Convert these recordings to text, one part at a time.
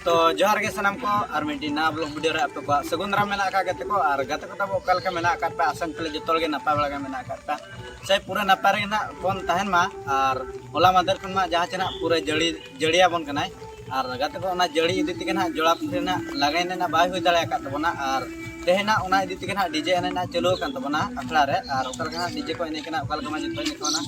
तो जोहार के सनम को और मिट्टी ना ब्लॉग वीडियो रे आपको सगुन राम मेना का गते को और गते को तब ओकल के मेना का पे आसन के जतोल के नपा बड़ा के मेना का पे से पूरा नपा रे ना कोन तहन मा और होला मदर खन मा जहां चना पूरा जड़िया बन कनाय और गते को ना जड़ी इदी तिके ना जोड़ा पुरे ना लगाय ना बाय होय दाले का तबना और तेहना ओना इदी तिके ना डीजे एने ना चलो कान तबना अखड़ा रे और ओकल के ना डीजे को एने केना ओकल के मा जतो ने कोना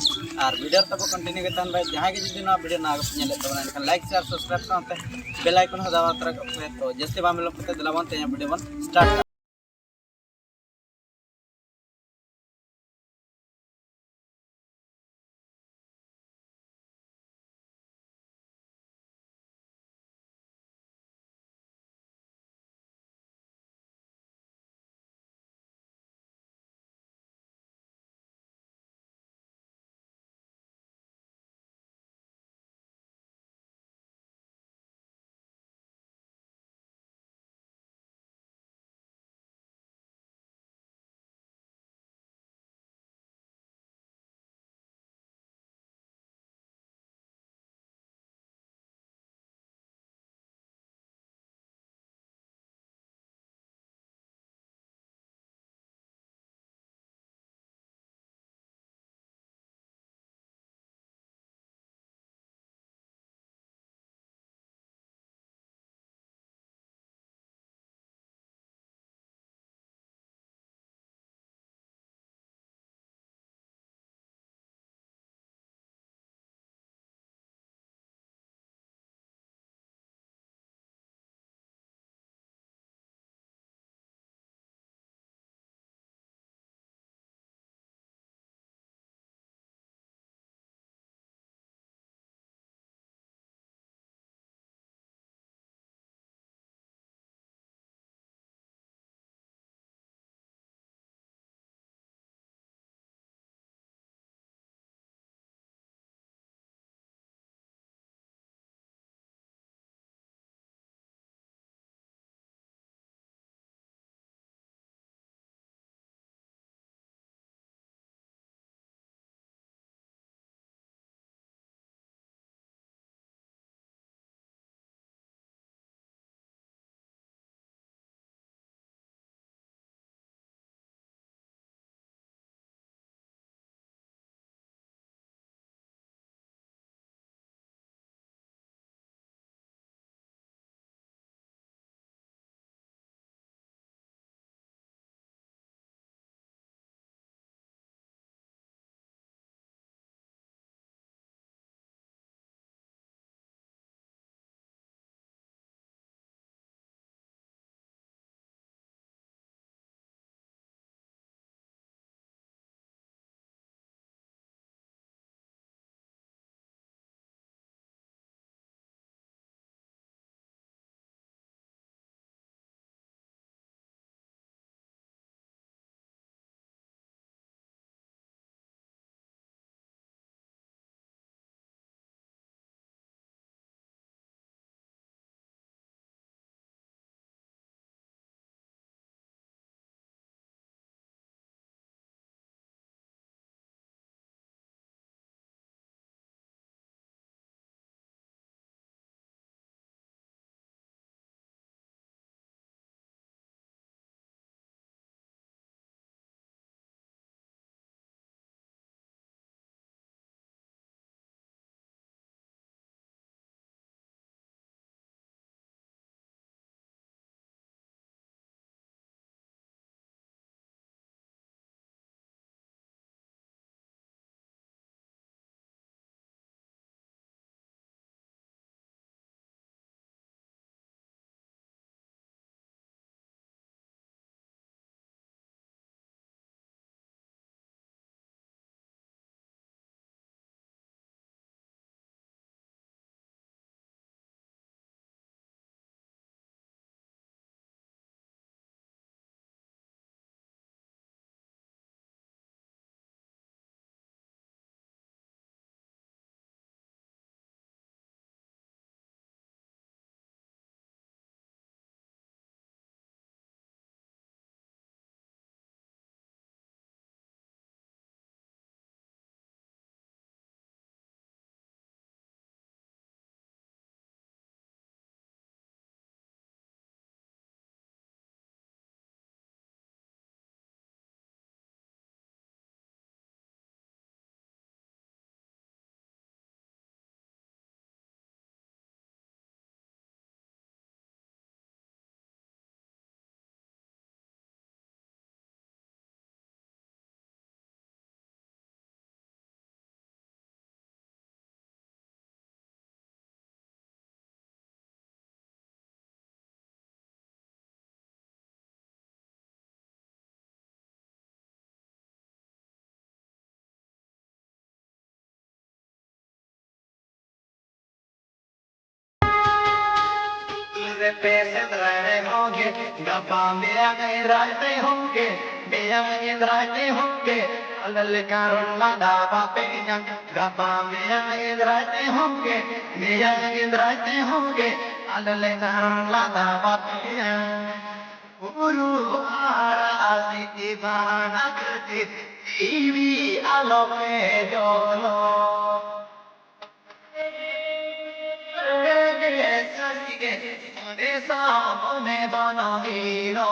और वीडियो तब कंटिन्यू के तन भाई जहां के जदी ना वीडियो ना नेले तबना एनखान लाइक शेयर सब्सक्राइब करते बेल आइकन हो दबा तरह तो जैसे बाम लोग पते दिलावन ते वीडियो बन स्टार्ट पे सदरे होंगे गप्पा मेरा गए राते होंगे मेरा गए राते होंगे अलल कारण लादा बापे गप्पा मेरा गए राते होंगे मेरा गए राते होंगे अलल कारण लादा बापे Ulu ara siti bana kerti TV aloe dolo. Desa sige, desa bone bana hilo.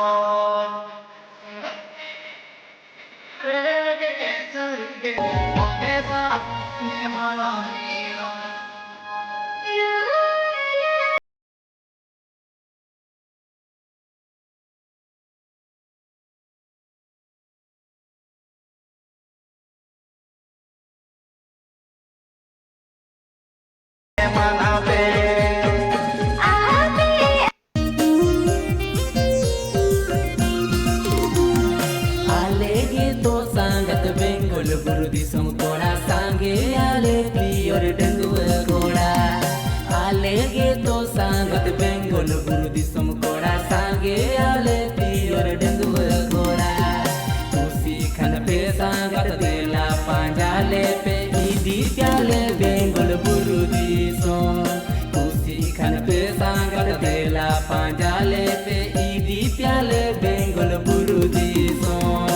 Desa sige, desa bone bana hilo. Benggol buru di semkola sangge ale pior dengua goda ale gitu sangat benggol buru di semkola sangge ale pior dengua goda tusi kan pe sangat dela panjale pe idi pyale benggol buru di som tusi kan pe sangat dela panjale pe idi pyale benggol buru di som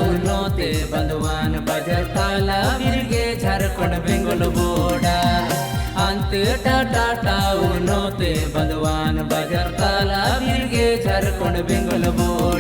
उन्नोते बंधवान बजर ताला बिरगे Jharkhand Bengal border अंत टाटा उन्नोते बंधवान बजर ताला बिरगे झारखंड बेंगल बॉर्डर